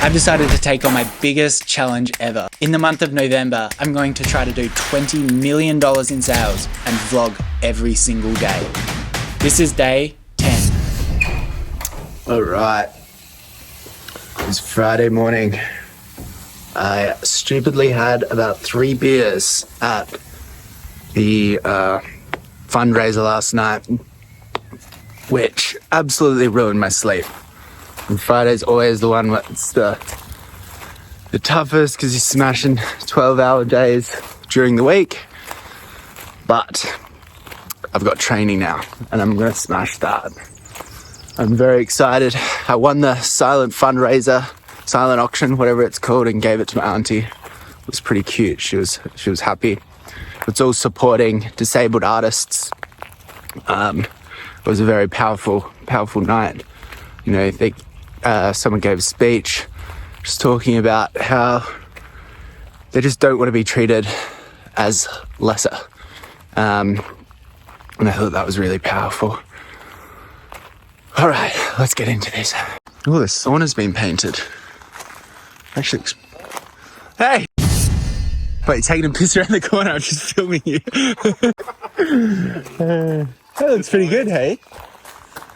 I've decided to take on my biggest challenge ever. In the month of November, I'm going to try to do $20 million in sales and vlog every single day. This is day 10. All right. It's Friday morning. I stupidly had about 3 beers at the fundraiser last night, which absolutely ruined my sleep. And Friday's always the one that's the toughest because you're smashing 12-hour days during the week. But I've got training now and I'm going to smash that. I'm very excited. I won the silent fundraiser, silent auction, whatever it's called, and gave it to my auntie. It was pretty cute. She was happy. It's all supporting disabled artists. It was a very powerful night. You know, someone gave a speech just talking about how they just don't want to be treated as lesser. And I thought that was really powerful. All right, let's get into this. Oh, the sauna's been painted. Actually, hey! Wait, you're taking a piss around the corner. I'm just filming you. That looks pretty good, hey?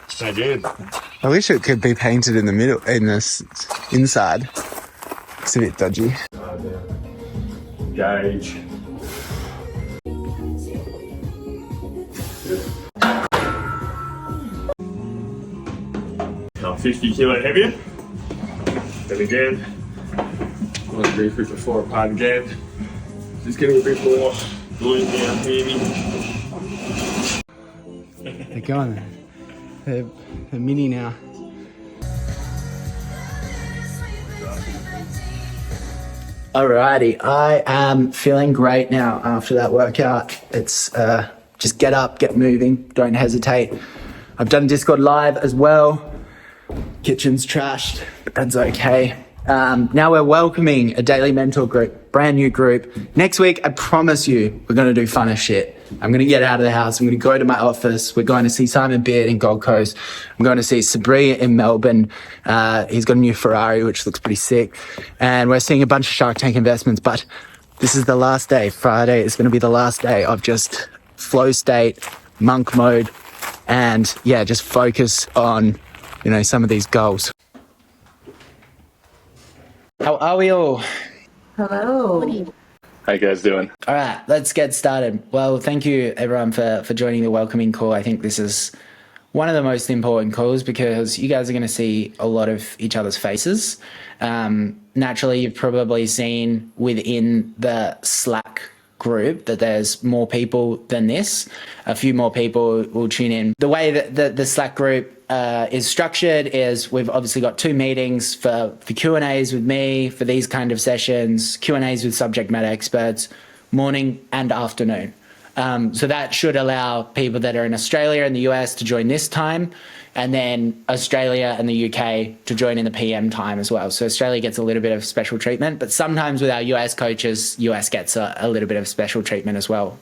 So good. I wish it could be painted in the middle, in this inside. It's a bit dodgy. Gauge. Now 50 kilo heavier. Then again. I'm going to go through the 4 part again. Just getting a bit more glue down here. They're going. They're mini now. Alrighty, I am feeling great now after that workout. It's just get up, get moving, don't hesitate. I've done Discord live as well. Kitchen's trashed, but that's okay. Now we're welcoming a daily mentor group, brand new group. Next week, I promise you, we're going to do fun as shit. I'm going to get out of the house. I'm going to go to my office. We're going to see Simon Beard in Gold Coast. I'm going to see Sabri in Melbourne. He's got a new Ferrari, which looks pretty sick. And we're seeing a bunch of Shark Tank investments, but this is the last day. Friday is going to be the last day of just flow state, monk mode, and yeah, just focus on, you know, some of these goals. How are we all? Hello. How you guys doing? All right, let's get started. Well, thank you everyone for joining the welcoming call. I think this is one of the most important calls because you guys are going to see a lot of each other's faces. Naturally, you've probably seen within the Slack group that there's more people than this. A few more people will tune in. The way that the Slack group is structured is we've obviously got 2 meetings for Q&As with me for these kind of sessions, Q&As with subject matter experts, morning and afternoon. So that should allow people that are in Australia and the US to join this time, and then Australia and the UK to join in the PM time as well. So Australia gets a little bit of special treatment, but sometimes with our US coaches, US gets a little bit of special treatment as well.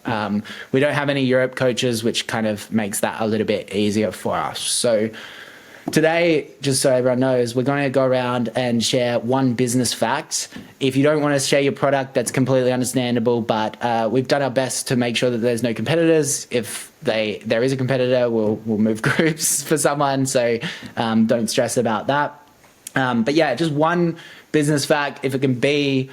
We don't have any Europe coaches, which kind of makes that a little bit easier for us. So today, just so everyone knows, we're going to go around and share one business fact. If you don't want to share your product, that's completely understandable, but we've done our best to make sure that there's no competitors. If there is a competitor, we'll move groups for someone, so don't stress about that. But yeah, just one business fact. If it can be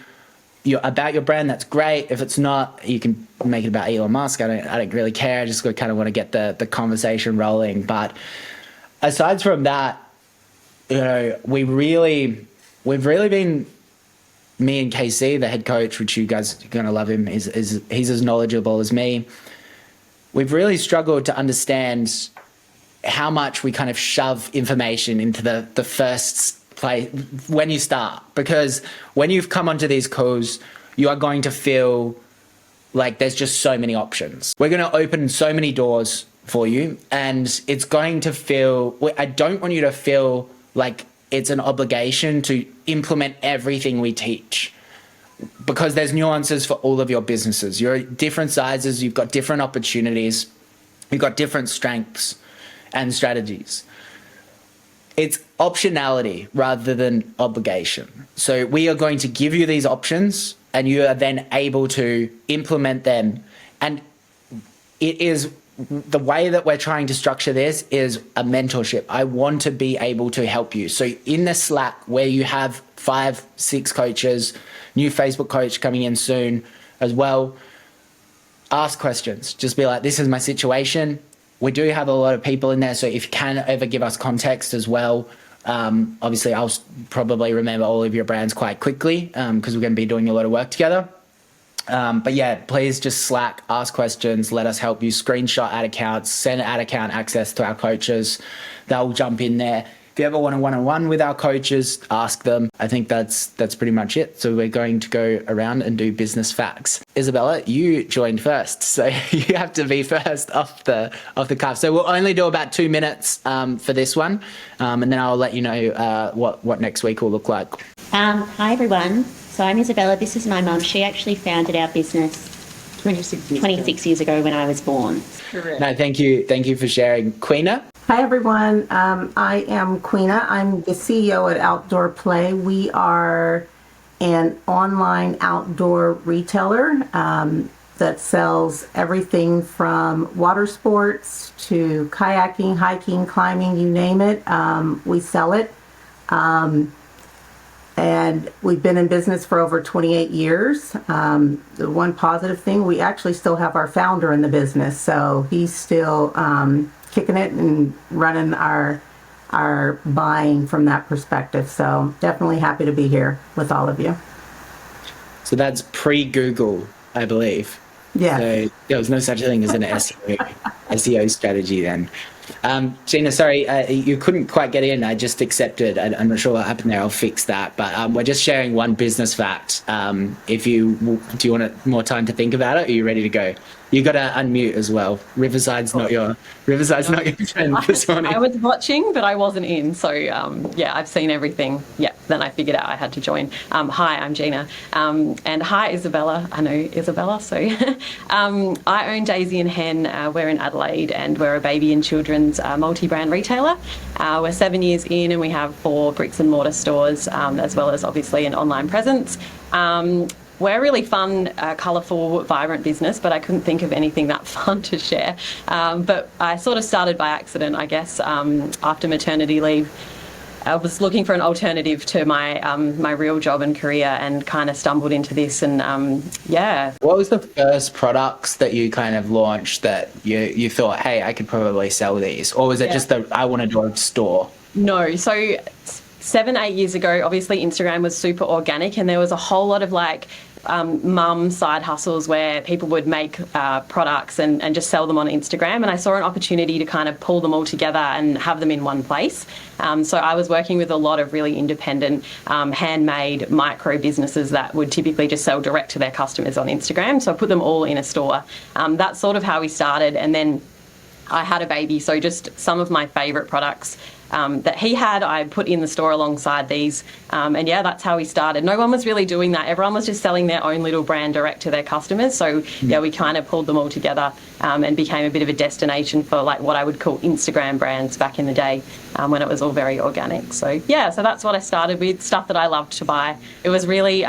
about your brand, that's great. If it's not, you can make it about Elon Musk. I don't really care. I just kind of want to get the conversation rolling. But aside from that, you know, we've really been, me and KC, the head coach, which you guys are going to love him, he's as knowledgeable as me. We've really struggled to understand how much we kind of shove information into the first place when you start. Because when you've come onto these calls, you are going to feel like there's just so many options. We're going to open so many doors for you, and it's going to feel, I don't want you to feel like it's an obligation to implement everything we teach, because there's nuances for all of your businesses. You're different sizes, you've got different opportunities, you've got different strengths and strategies. it's optionality rather than obligation. So we are going to give you these options and you are then able to implement them. And it is the way that we're trying to structure this is a mentorship. I want to be able to help you. So in the Slack where you have 5, 6 coaches, new Facebook coach coming in soon as well, ask questions. Just be like, this is my situation. We do have a lot of people in there, so if you can ever give us context as well, obviously I'll probably remember all of your brands quite quickly because we're going to be doing a lot of work together. But yeah, please just Slack, ask questions, let us help you, screenshot ad accounts, send ad account access to our coaches. They'll jump in there. If you ever want a one-on-one with our coaches, ask them. I think that's pretty much it. So we're going to go around and do business facts. Isabella, you joined first, so you have to be first off the cuff. So we'll only do about 2 minutes for this one, and then I'll let you know what next week will look like. Hi everyone. So I'm Isabella. This is my mum. She actually founded our business 26 years ago when I was born. Correct. No, thank you for sharing. Queena? Hi, everyone. I am Queena. I'm the CEO at Outdoor Play. We are an online outdoor retailer that sells everything from water sports to kayaking, hiking, climbing, you name it. We sell it. And we've been in business for over 28 years. The one positive thing, we actually still have our founder in the business. So he's still kicking it and running our buying from that perspective. So definitely happy to be here with all of you. So that's pre-Google, I believe. Yeah. So there was no such thing as an SEO strategy then. Gina, sorry, you couldn't quite get in. I just accepted. I'm not sure what happened there. I'll fix that. But we're just sharing one business fact. Do you want more time to think about it? Or are you ready to go? You got to unmute as well. Riverside's not your friend this morning. I was watching, but I wasn't in. So yeah, I've seen everything. Yeah, then I figured out I had to join. Hi, I'm Gina. And hi, Isabella. I know Isabella. So I own Daisy and Hen. We're in Adelaide and we're a baby and children's multi-brand retailer. We're 7 years in and we have 4 bricks and mortar stores as well as obviously an online presence. We're a really fun, colourful, vibrant business, but I couldn't think of anything that fun to share. But I sort of started by accident, I guess, after maternity leave. I was looking for an alternative to my my real job and career and kind of stumbled into this and yeah. What was the first products that you kind of launched that you thought, hey, I could probably sell these? Or was it just that I want to do a store? No, so 7, 8 years ago, obviously Instagram was super organic and there was a whole lot of like mum side hustles where people would make products and just sell them on Instagram, and I saw an opportunity to kind of pull them all together and have them in one place. So I was working with a lot of really independent handmade micro businesses that would typically just sell direct to their customers on Instagram, so I put them all in a store. That's sort of how we started, and then I had a baby, so just some of my favourite products that he had, I put in the store alongside these. And yeah, that's how we started. No one was really doing that. Everyone was just selling their own little brand direct to their customers. So yeah, we kind of pulled them all together and became a bit of a destination for like what I would call Instagram brands back in the day when it was all very organic. So yeah, so that's what I started with, stuff that I loved to buy. It was really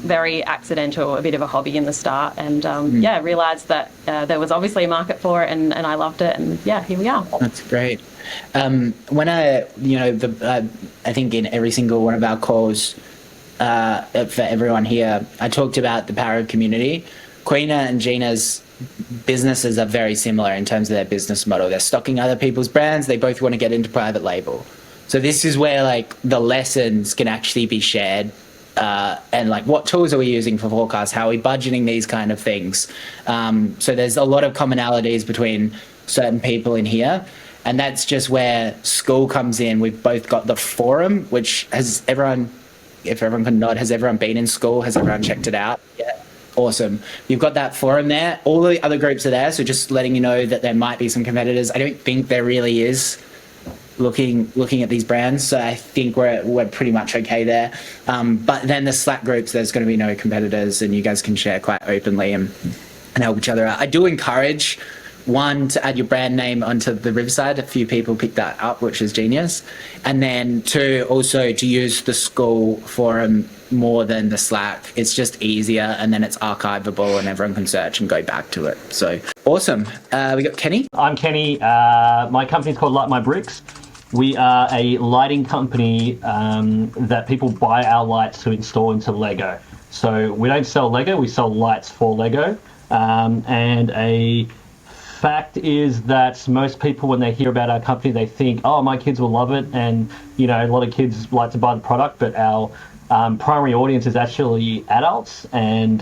very accidental, a bit of a hobby in the start, and yeah, realised that there was obviously a market for it, and I loved it, and yeah, here we are. That's great. When I think in every single one of our calls for everyone here, I talked about the power of community. Queena and Gina's businesses are very similar in terms of their business model. They're stocking other people's brands. They both want to get into private label. So this is where like the lessons can actually be shared. And like what tools are we using for forecasts? How are we budgeting these kind of things? So there's a lot of commonalities between certain people in here. And that's just where school comes in. We've both got the forum, which has everyone, if everyone can nod, has everyone been in school? Has everyone checked it out? Yeah. Awesome. You've got that forum there. All the other groups are there. So just letting you know that there might be some competitors. I don't think there really is looking at these brands. So I think we're pretty much okay there. But then the Slack groups, there's going to be no competitors and you guys can share quite openly and help each other out. I do encourage one, to add your brand name onto the Riverside. A few people picked that up, which is genius. And then two, also to use the school forum more than the Slack. It's just easier, and then it's archivable and everyone can search and go back to it. So awesome. We got Kenny. I'm Kenny. My company's called Light My Bricks. We are a lighting company that people buy our lights to install into Lego. So we don't sell Lego, we sell lights for Lego. And a fact is that most people, when they hear about our company, they think, oh, my kids will love it. And, you know, a lot of kids like to buy the product, but our primary audience is actually adults and,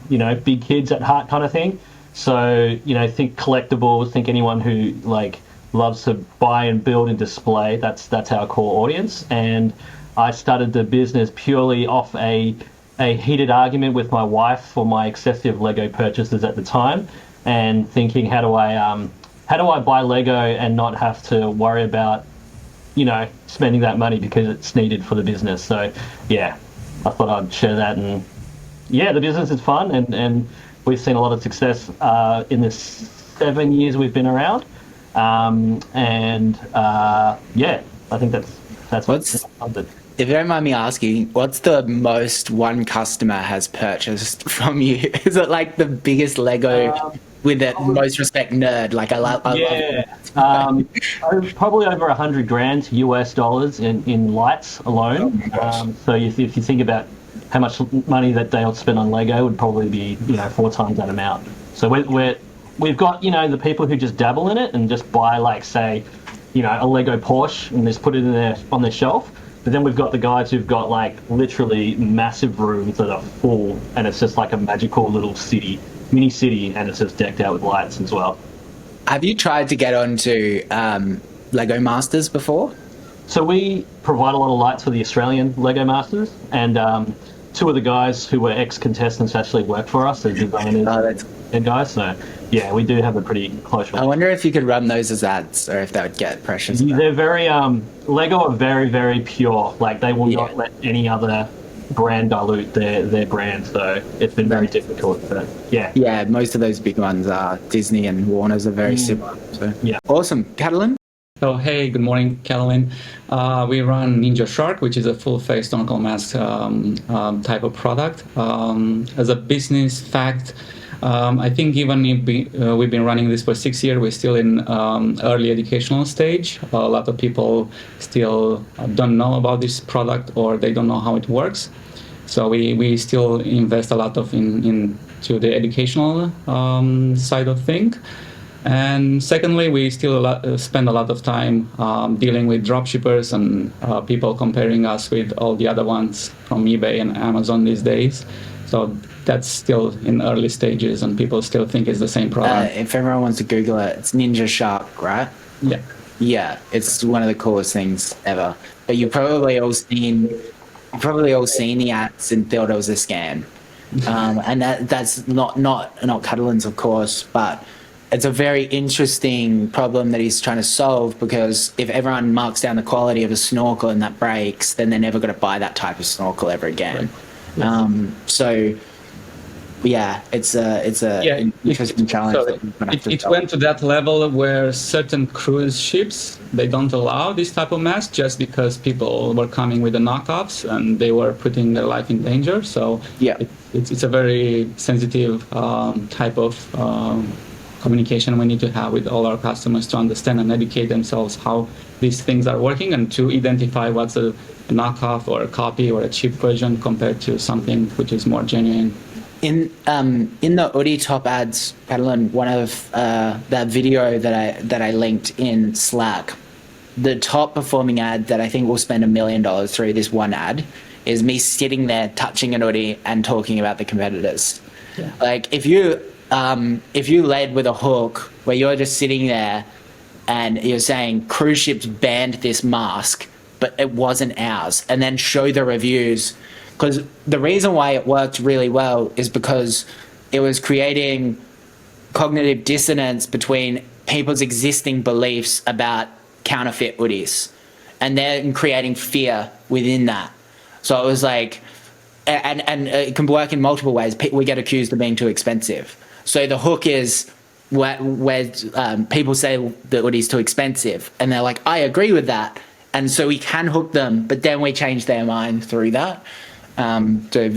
you know, big kids at heart kind of thing. So, you know, think collectibles, think anyone who, like, loves to buy and build and display. That's our core audience. And I started the business purely off a heated argument with my wife for my excessive Lego purchases at the time, and thinking, how do I buy Lego and not have to worry about, you know, spending that money because it's needed for the business. So yeah, I thought I'd share that. And yeah, the business is fun, and we've seen a lot of success in the 7 years we've been around. Yeah, I think that's what's something. If you don't mind me asking, what's the most one customer has purchased from you? Is it like the biggest Lego with the most respect nerd? Like I love it. Probably over $100,000 US dollars in lights alone. So if you think about how much money that they'll spend on Lego, it would probably be, you know, 4 times that amount. So we've got, you know, the people who just dabble in it and just buy, like, say, you know, a Lego Porsche and just put it on their shelf. But then we've got the guys who've got, like, literally massive rooms that are full, and it's just like a magical little city, mini city, and it's just decked out with lights as well. Have you tried to get onto Lego Masters before? So we provide a lot of lights for the Australian Lego Masters, and 2 of the guys who were ex-contestants actually work for us as designers and guys. So yeah, we do have a pretty close relationship. I wonder if you could run those as ads, or if that would get precious. They're very Lego are very, very pure. Like, they will not let any other brand dilute their brand. So it's been very difficult. But yeah, most of those big ones are Disney and Warner's are very similar. So yeah, awesome. Catalin. Oh, hey, good morning, Caroline. We run Ninja Shark, which is a full-face snorkel mask type of product. As a business fact, I think even if we've been running this for 6 years, we're still in early educational stage. A lot of people still don't know about this product, or they don't know how it works. So we still invest a lot into the educational side of things. And secondly, we still spend a lot of time dealing with dropshippers and people comparing us with all the other ones from eBay and Amazon these days. So that's still in early stages, and people still think it's the same product. If everyone wants to Google it, it's Ninja Shark, right? Yeah. Yeah, it's one of the coolest things ever. But you've probably all seen the ads and thought it was a scam. And that's not Catalin's, of course, but it's a very interesting problem that he's trying to solve, because if everyone marks down the quality of a snorkel and that breaks, then they're never going to buy that type of snorkel ever again. Right. So yeah, it's an interesting challenge. So it went to that level where certain cruise ships, they don't allow this type of mask just because people were coming with the knockoffs and they were putting their life in danger. So yeah, it's a very sensitive type of communication we need to have with all our customers to understand and educate themselves how these things are working, and to identify what's a knockoff or a copy or a cheap version compared to something which is more genuine. In the Oodie top ads, Catalin, one of that video that I linked in Slack, the top performing ad that I think will spend $1 million through this one ad is me sitting there touching an Oodie and talking about the competitors. Yeah. Like if you led with a hook where you're just sitting there and you're saying cruise ships banned this mask, but it wasn't ours, and then show the reviews, because the reason why it worked really well is because it was creating cognitive dissonance between people's existing beliefs about counterfeit Oodies, and then creating fear within that. So it was like, and it can work in multiple ways. We get accused of being too expensive. So the hook is, where people say that Oodie's too expensive, and they're like, I agree with that, and so we can hook them, but then we change their mind through that. So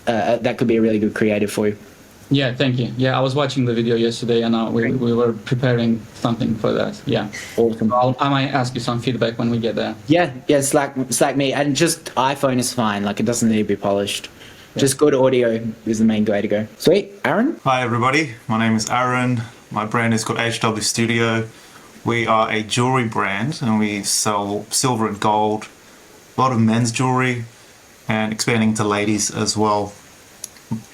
that could be a really good creative for you. Yeah, thank you. Yeah, I was watching the video yesterday, and we were preparing something for that. Yeah, Awesome. I might ask you some feedback when we get there. Yeah, Slack me, and just iPhone is fine. Like, it doesn't need to be polished. Just good audio is the main way to go. Sweet. Aaron? Hi everybody, my name is Aaron. My brand is called HW Studio. We are a jewelry brand and we sell silver and gold, a lot of men's jewelry, and expanding to ladies as well.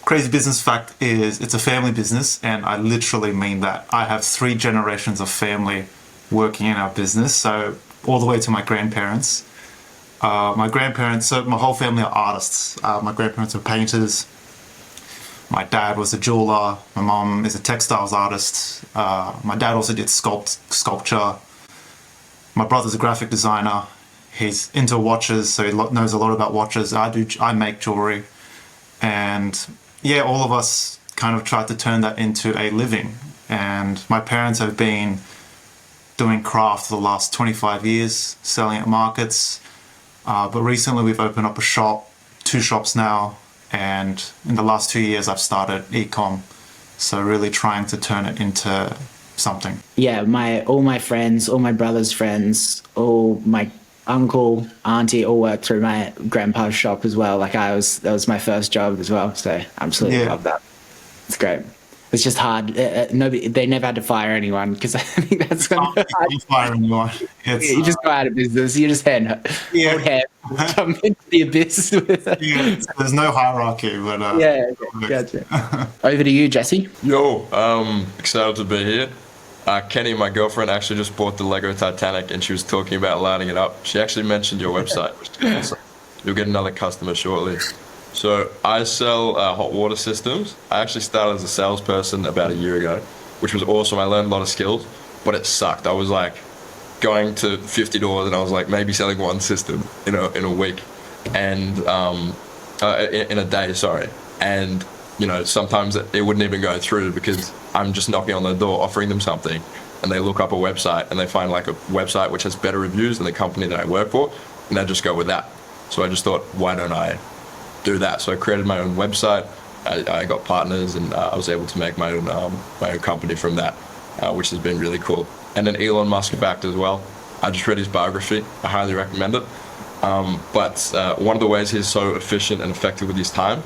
Crazy business fact is it's a family business, and I literally mean that. I have 3 generations of family working in our business, so all the way to my grandparents. So my whole family are artists. My grandparents are painters. My dad was a jeweler. My mom is a textiles artist. My dad also did sculpture. My brother's a graphic designer. He's into watches, so he knows a lot about watches. I make jewelry. And yeah, all of us kind of tried to turn that into a living. And my parents have been doing craft for the last 25 years, selling at markets. But recently we've opened up a shop, 2 shops now, and in the last 2 years I've started ecom. So really trying to turn it into something. Yeah, all my friends, all my brother's friends, all my uncle, auntie, all worked through my grandpa's shop as well. Like that was my first job as well. So absolutely love that. It's great. It's just hard. They never had to fire anyone because I think that's going to fire anyone. You just go out of business. You just jump into the abyss. There's no hierarchy, but gotcha. Over to you, Jesse. Yo, excited to be here. Kenny, my girlfriend, actually just bought the Lego Titanic, and she was talking about lighting it up. She actually mentioned your website, which is awesome. You'll get another customer shortly. So I sell hot water systems. I actually started as a salesperson about a year ago, which was awesome. I learned a lot of skills, but it sucked. I was like going to 50 doors and I was like maybe selling 1 system in a week, and in a day, sorry. And sometimes it wouldn't even go through because I'm just knocking on the door offering them something, and they look up a website and they find like a website which has better reviews than the company that I work for, and they just go with that. So I just thought, why don't I do that? So I created my own website. I got partners, and I was able to make my own company from that, which has been really cool. And then Elon Musk backed as well. I just read his biography. I highly recommend it. But one of the ways he's so efficient and effective with his time,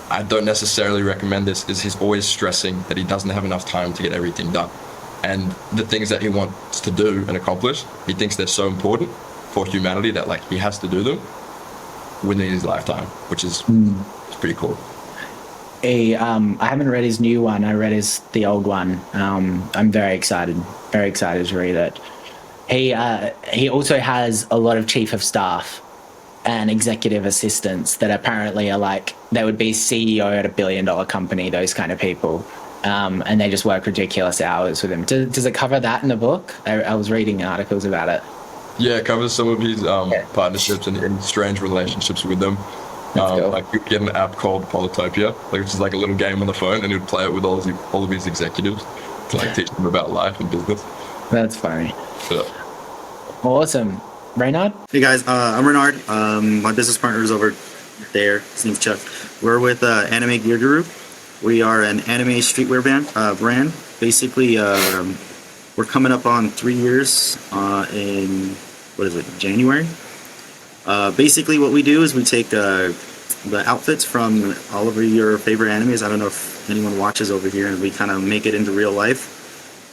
I don't necessarily recommend this, is he's always stressing that he doesn't have enough time to get everything done. And the things that he wants to do and accomplish, he thinks they're so important for humanity that like he has to do them within his lifetime, which is pretty cool. I haven't read his new one. I read the old one. I'm very excited to read it. He also has a lot of chief of staff and executive assistants that apparently are like, they would be CEO at $1 billion company, those kind of people. And they just work ridiculous hours with him. Does it cover that in the book? I was reading articles about it. Yeah, it covers some of his partnerships and strange relationships with them. Cool. Like you get an app called Polytopia, which is like a little game on the phone, and he'd play it with all of his executives to like teach them about life and business. That's funny. Yeah. Awesome. Reynard? Hey guys, I'm Renard. My business partner is over there. His name's Chuck. We're with Anime Gear Guru. We are an anime streetwear brand. Basically, we're coming up on 3 years in, January. Basically what we do is we take the outfits from all of your favorite animes. I don't know if anyone watches over here, and we kind of make it into real life.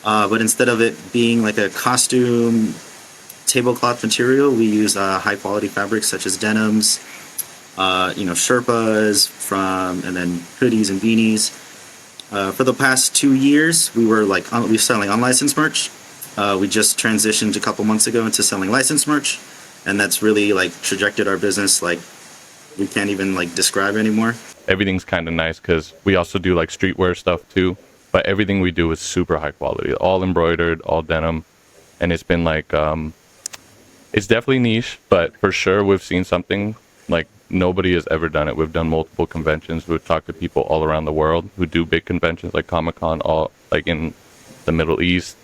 But instead of it being like a costume tablecloth material, we use high quality fabrics such as denims, Sherpas and then hoodies and beanies. For the past 2 years, we were selling unlicensed merch. We just transitioned a couple months ago into selling licensed merch, and that's really like trajected our business like we can't even like describe anymore. Everything's kind of nice because we also do like streetwear stuff too, but everything we do is super high quality, all embroidered, all denim, and it's been like it's definitely niche, but for sure we've seen something like nobody has ever done it. We've done multiple conventions. We've talked to people all around the world who do big conventions like Comic-Con, all like in the Middle East,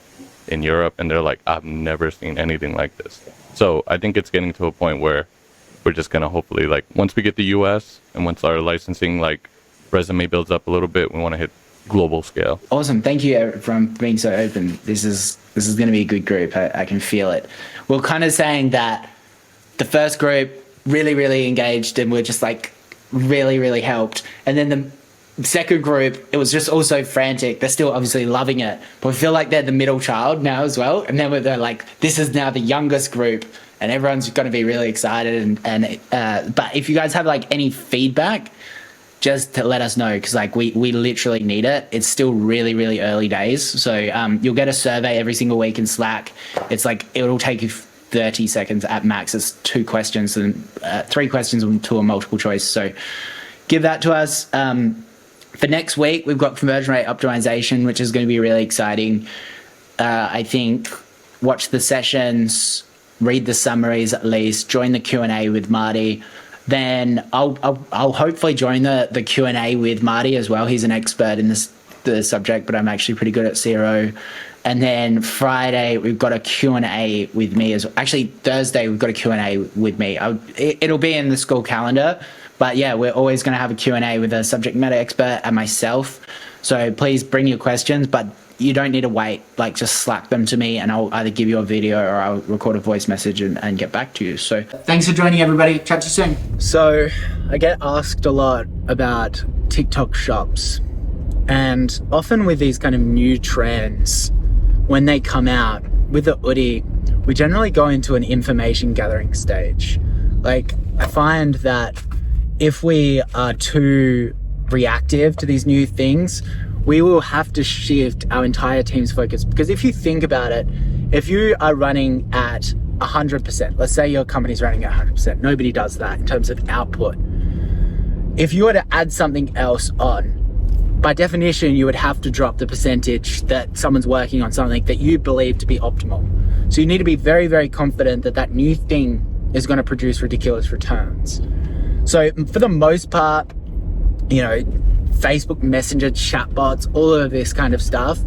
in Europe, and they're like, I've never seen anything like this. So I think it's getting to a point where we're just gonna hopefully, like, once we get the US and once our licensing like resume builds up a little bit, we want to hit global scale. Awesome. Thank you for being so open. This is going to be a good group. I can feel it. We're kind of saying that the first group really engaged and we're just like really helped. And then the second group, it was just also frantic. They're still obviously loving it, but we feel like they're the middle child now as well. And then they're like, this is now the youngest group and everyone's going to be really excited. But if you guys have like any feedback, just to let us know, because like we literally need it. It's still really early days. So you'll get a survey every single week in Slack. It's like, it'll take you 30 seconds at max. It's 2 questions and 3 questions to a multiple choice. So give that to us. For next week, we've got conversion rate optimization, which is going to be really exciting. I think watch the sessions, read the summaries at least, join the Q&A with Marty. Then I'll hopefully join the Q&A with Marty as well. He's an expert in the subject, but I'm actually pretty good at CRO. And then Friday, we've got a Q&A with me. Actually, Thursday, we've got a Q&A with me. It'll be in the school calendar. But yeah, we're always going to have a Q&A with a subject matter expert and myself. So please bring your questions, but you don't need to wait. Like, just Slack them to me and I'll either give you a video or I'll record a voice message and get back to you. So thanks for joining, everybody. Chat to you soon. So I get asked a lot about TikTok shops, and often with these kind of new trends, when they come out with the Oodie, we generally go into an information gathering stage. Like, I find that if we are too reactive to these new things, we will have to shift our entire team's focus. Because if you think about it, if you are running at 100%, let's say your company's running at 100%, nobody does that in terms of output. If you were to add something else on, by definition, you would have to drop the percentage that someone's working on something that you believe to be optimal. So you need to be very confident that that new thing is going to produce ridiculous returns. So for the most part, you know, Facebook Messenger, chatbots, all of this kind of stuff,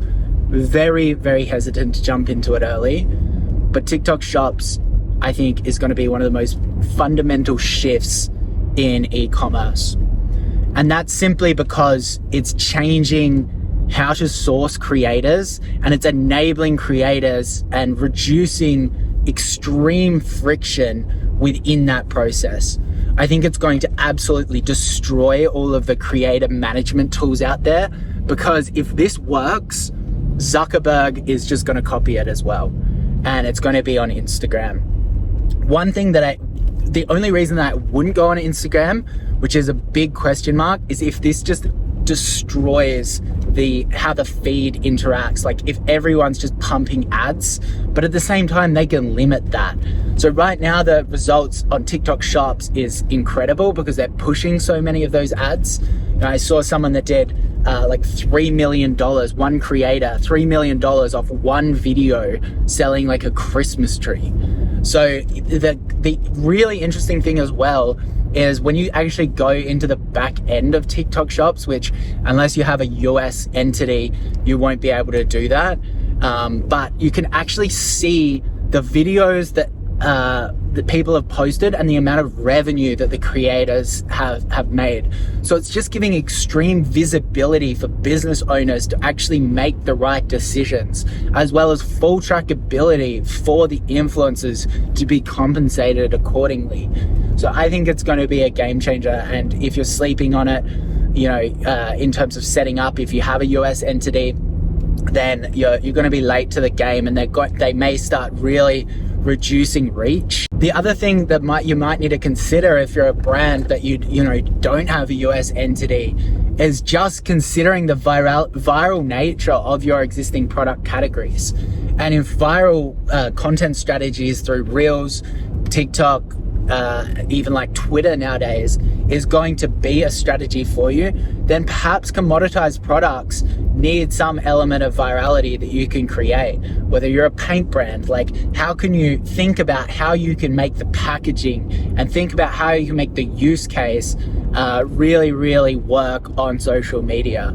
very hesitant to jump into it early. But TikTok shops, I think, is going to be one of the most fundamental shifts in e-commerce. And that's simply because it's changing how to source creators, and it's enabling creators and reducing extreme friction within that process. I think it's going to absolutely destroy all of the creator management tools out there, because if this works, Zuckerberg is just going to copy it as well. And it's going to be on Instagram. The only reason that I wouldn't go on Instagram, which is a big question mark, is if this just destroys how the feed interacts. Like, if everyone's just pumping ads, but at the same time they can limit that. So right now the results on TikTok shops is incredible because they're pushing so many of those ads. I saw someone that did like $3 million, one creator, $3 million off one video selling like a Christmas tree. So the really interesting thing as well is when you actually go into the back end of TikTok shops, which unless you have a US entity, you won't be able to do that. But you can actually see the videos that people have posted and the amount of revenue that the creators have made. So it's just giving extreme visibility for business owners to actually make the right decisions, as well as full trackability for the influencers to be compensated accordingly. So I think it's going to be a game changer. And if you're sleeping on it, you know, in terms of setting up, if you have a US entity, then you're going to be late to the game, and they may start really reducing reach. The other thing that you might need to consider if you're a brand that you don't have a US entity is just considering the viral nature of your existing product categories. And if viral content strategies through Reels, TikTok, even like Twitter nowadays is going to be a strategy for you, then perhaps commoditized products need some element of virality that you can create. Whether you're a paint brand, like how can you think about how you can make the packaging and think about how you can make the use case really work on social media,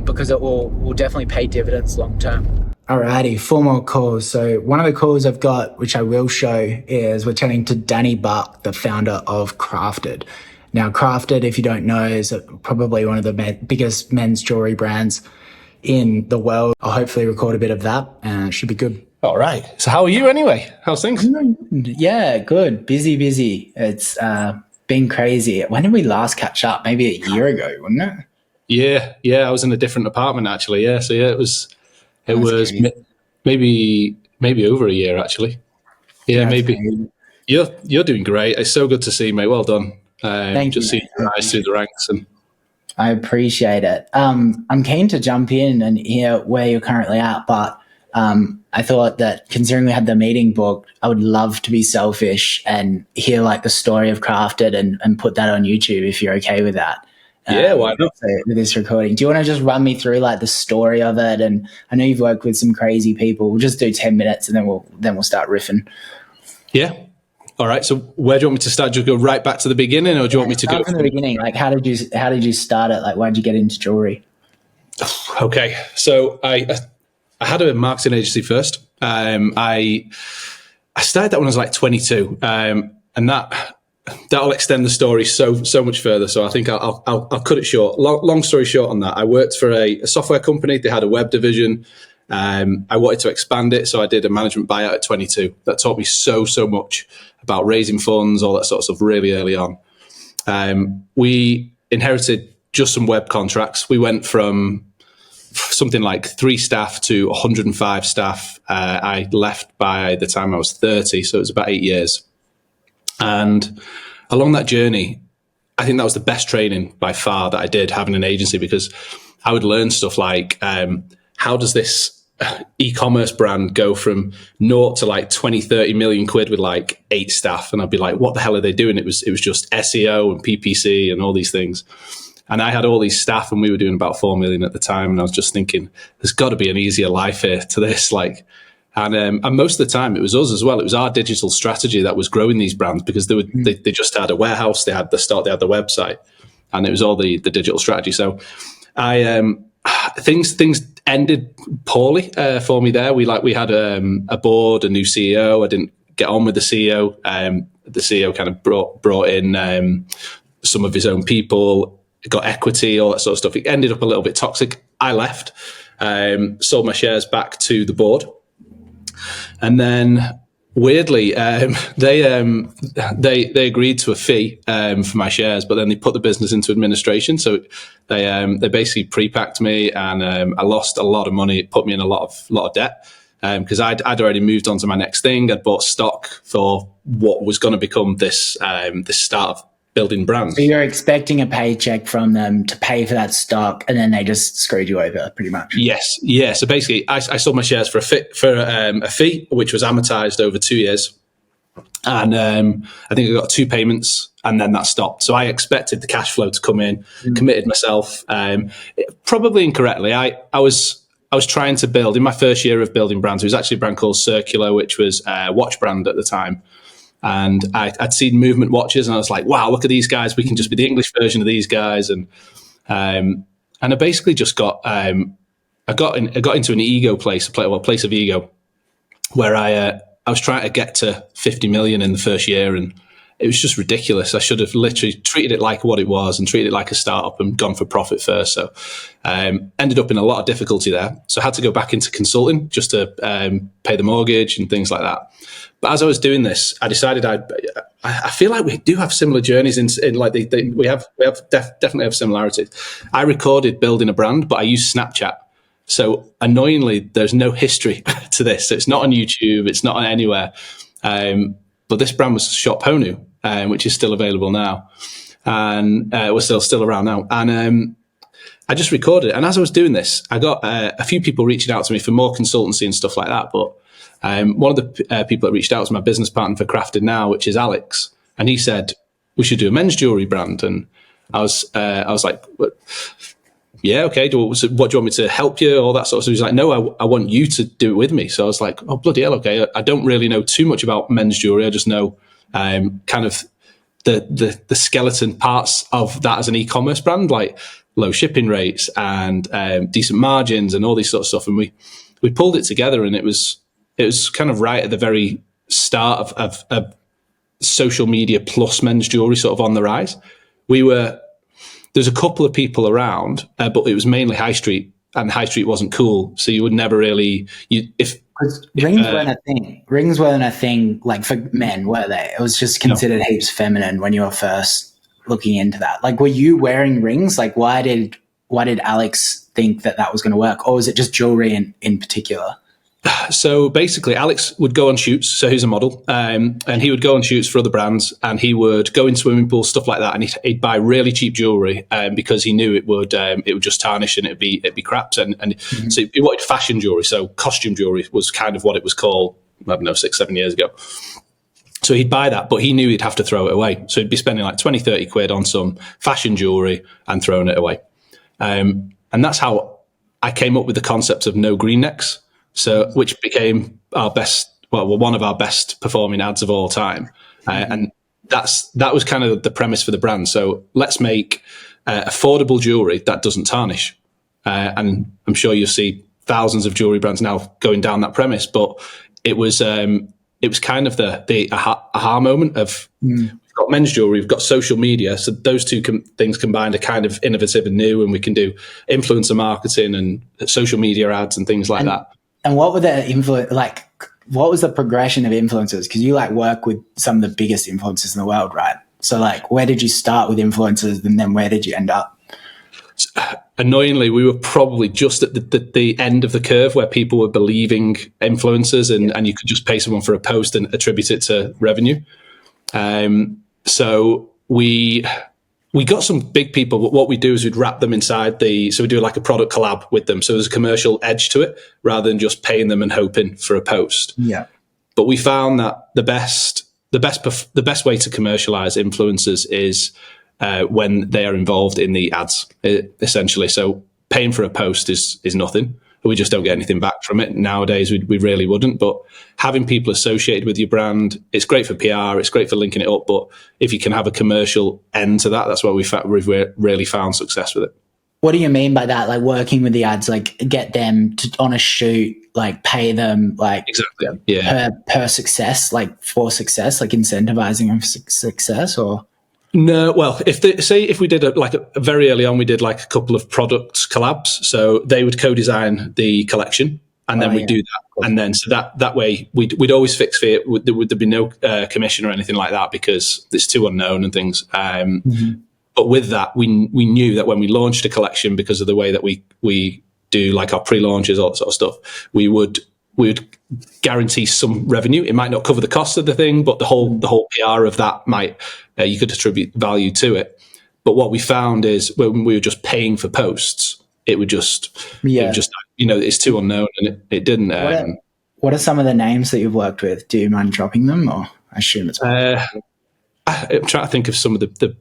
because it will definitely pay dividends long term. Alrighty, 4 more calls. So one of the calls I've got, which I will show, is we're chatting to Danny Buck, the founder of Crafted. Now, Crafted, if you don't know, is probably one of the biggest men's jewelry brands in the world. I'll hopefully record a bit of that, and it should be good. All right. So how are you anyway? How's things? Yeah, good. Busy. It's been crazy. When did we last catch up? Maybe a year ago, wasn't it? Yeah. I was in a different apartment actually. Yeah. So yeah, it was maybe over a year actually. Yeah, maybe. Crazy. You're doing great. It's so good to see, mate. Well done. Thank you. See you rise through the ranks, and I appreciate it. I'm keen to jump in and hear where you're currently at, but I thought that considering we had the meeting booked, I would love to be selfish and hear like the story of Crafted and put that on YouTube if you're okay with that. Yeah, why not? With this recording, do you want to just run me through like the story of it? And I know you've worked with some crazy people. We'll just do 10 minutes and then we'll start riffing. Yeah. All right. So where do you want me to start? Do you go right back to the beginning, or do you want me to go from the beginning? Like, how did you start it? Like, why did you get into jewelry? Okay. So I had a marketing agency first. I started that when I was like 22, and that'll extend the story so much further. So I think I'll cut it short. Long story short on that, I worked for a software company. They had a web division. I wanted to expand it, so I did a management buyout at 22. That taught me so much about raising funds, all that sort of stuff really early on. We inherited just some web contracts. We went from something like 3 staff to 105 staff. I left by the time I was 30, so it was about 8 years. And along that journey, I think that was the best training by far that I did, having an agency, because I would learn stuff like, how does this e-commerce brand go from 0 to like 20, 30 million quid with like 8 staff? And I'd be like, what the hell are they doing? It was just SEO and PPC and all these things. And I had all these staff and we were doing about 4 million at the time. And I was just thinking, there's got to be an easier life here to this. And most of the time it was us as well. It was our digital strategy that was growing these brands, because they just had a warehouse, they had the stock, they had the website, and it was all the digital strategy. So things ended poorly for me there. We had a board, a new CEO. I didn't get on with the CEO. The CEO kind of brought in some of his own people, got equity, all that sort of stuff. It ended up a little bit toxic. I left, sold my shares back to the board. And then weirdly, they agreed to a fee for my shares, but then they put the business into administration. So they basically pre-packed me, and I lost a lot of money. It put me in a lot of debt, because I'd already moved on to my next thing. I'd bought stock for what was going to become this start of building brands. So you're expecting a paycheck from them to pay for that stock, and then they just screwed you over, pretty much. Yes, yeah. So basically, I sold my shares for a fee, which was amortized over 2 years, and I think I got 2 payments, and then that stopped. So I expected the cash flow to come in, committed myself, probably incorrectly. I was trying to build, in my first year of building brands, it was actually a brand called Circular, which was a watch brand at the time. And I'd seen movement watches, and I was like, wow, look at these guys. We can just be the English version of these guys. And I basically just I got into an ego place, a place of ego, where I was trying to get to 50 million in the first year, and it was just ridiculous. I should have literally treated it like what it was and treated it like a startup and gone for profit first. So ended up in a lot of difficulty there. So I had to go back into consulting just to pay the mortgage and things like that. But as I was doing this, I decided I feel like we do have similar journeys in like we definitely have similarities. I recorded building a brand, but I used Snapchat. So annoyingly, there's no history to this. So it's not on YouTube. It's not on anywhere. But this brand was Shop Honu, which is still available now, and we're still around now. And I just recorded it. And as I was doing this, I got a few people reaching out to me for more consultancy and stuff like that. But one of the people that reached out was my business partner for Crafted now, which is Alex. And he said, we should do a men's jewelry brand. And I was like, yeah, okay. What do you want me to help you? All that sort of stuff. He's like, no, I want you to do it with me. So I was like, oh, bloody hell. Okay. I don't really know too much about men's jewelry. I just know kind of the skeleton parts of that as an e-commerce brand, like low shipping rates and decent margins and all these sort of stuff. And we pulled it together, and it was kind of right at the very start of social media plus men's jewelry sort of on the rise. There's a couple of people around, but it was mainly high street, and high street wasn't cool. So you would never really, rings weren't a thing. Rings weren't a thing like for men, were they? It was just considered heaps feminine when you were first looking into that. Like, were you wearing rings? Like, why did Alex think that was going to work? Or was it just jewelry in particular? So basically, Alex would go on shoots. So he's a model, and he would go on shoots for other brands, and he would go in swimming pools, stuff like that, and he'd buy really cheap jewelry because he knew it would just tarnish and it'd be crap. And so he wanted fashion jewelry. So costume jewelry was kind of what it was called. I don't know, 6-7 years ago. So he'd buy that, but he knew he'd have to throw it away. So he'd be spending like 20-30 quid on some fashion jewelry and throwing it away. And that's how I came up with the concept of no green necks. So, which became one of our best performing ads of all time. And that was kind of the premise for the brand. So let's make affordable jewelry that doesn't tarnish. And I'm sure you'll see thousands of jewelry brands now going down that premise, but it was kind of the aha moment of, we've got men's jewelry, we've got social media. So those two things combined are kind of innovative and new, and we can do influencer marketing and social media ads and things like that. And what were the what was the progression of influencers? Because you work with some of the biggest influencers in the world, right? So where did you start with influencers, and then where did you end up? Annoyingly, we were probably just at the end of the curve where people were believing influencers, and you could just pay someone for a post and attribute it to revenue. So we got some big people, but what we do is we'd wrap them inside so we do like a product collab with them. So there's a commercial edge to it rather than just paying them and hoping for a post. Yeah. But we found that the best way to commercialize influencers is when they are involved in the ads, essentially. So paying for a post is nothing. We just don't get anything back from it. Nowadays, we really wouldn't. But having people associated with your brand, it's great for PR, it's great for linking it up. But if you can have a commercial end to that, that's where we've really found success with it. What do you mean by that? Like working with the ads, get them on a shoot, pay them exactly, yeah, per success, for success, incentivizing them for success, or? No, well, if we did very early on, we did a couple of product collabs. So they would co-design the collection, and then we'd do that. And then so that way we'd always fix fee. There'd be no commission or anything like that because it's too unknown and things. But with that, we knew that when we launched a collection, because of the way that we do our pre-launches, all that sort of stuff, we would guarantee some revenue. It might not cover the cost of the thing, but the whole PR of that might, you could attribute value to it. But what we found is when we were just paying for posts, it would just it's too unknown, and it didn't. What are some of the names that you've worked with? Do you mind dropping them, or I assume it's? I'm trying to think of some of the.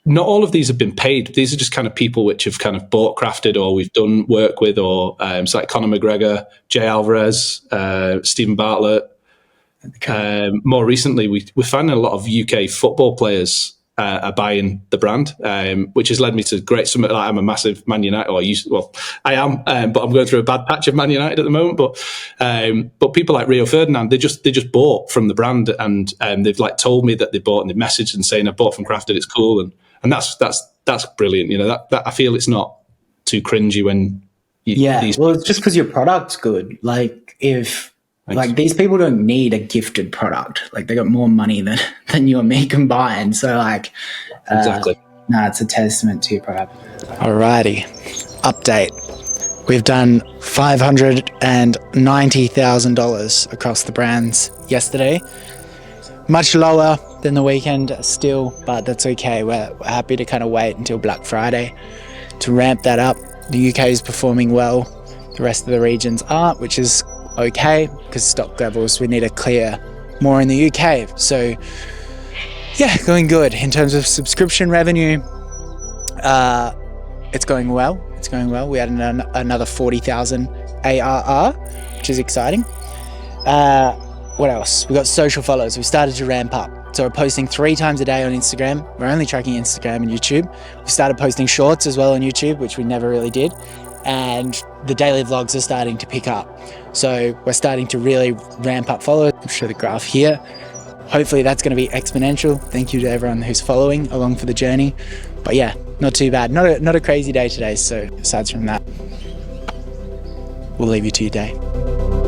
Not all of these have been paid. These are just kind of people which have kind of bought crafted, or we've done work with, or so like Conor McGregor, Jay Alvarez, Stephen Bartlett. More recently, we're finding a lot of UK football players are buying the brand, which has led me to I'm a massive Man United, I am, but I'm going through a bad patch of Man United at the moment. But people like Rio Ferdinand, they just bought from the brand, and they've told me that they bought, and they've messaged and saying I bought from Crafted, it's cool, and that's brilliant. That I feel it's not too cringy when it's just because your product's good. These people don't need a gifted product. They got more money than you and me combined. So exactly. No, it's a testament to your product. Alrighty. Update. We've done $590,000 across the brands yesterday. Much lower than the weekend still, but that's okay. We're happy to kind of wait until Black Friday to ramp that up. The UK is performing well. The rest of the regions aren't, which is okay, because stock levels, we need to clear more in the UK. So yeah, going good. In terms of subscription revenue, it's going well. It's going well. We had another 40,000 ARR, which is exciting. What else? We got social followers. We started to ramp up. So we're posting 3 times a day on Instagram. We're only tracking Instagram and YouTube. We started posting shorts as well on YouTube, which we never really did. And the daily vlogs are starting to pick up. So we're starting to really ramp up followers. I'll show the graph here. Hopefully that's going to be exponential. Thank you to everyone who's following along for the journey. But yeah, not too bad. Not a crazy day today. So aside from that, we'll leave you to your day.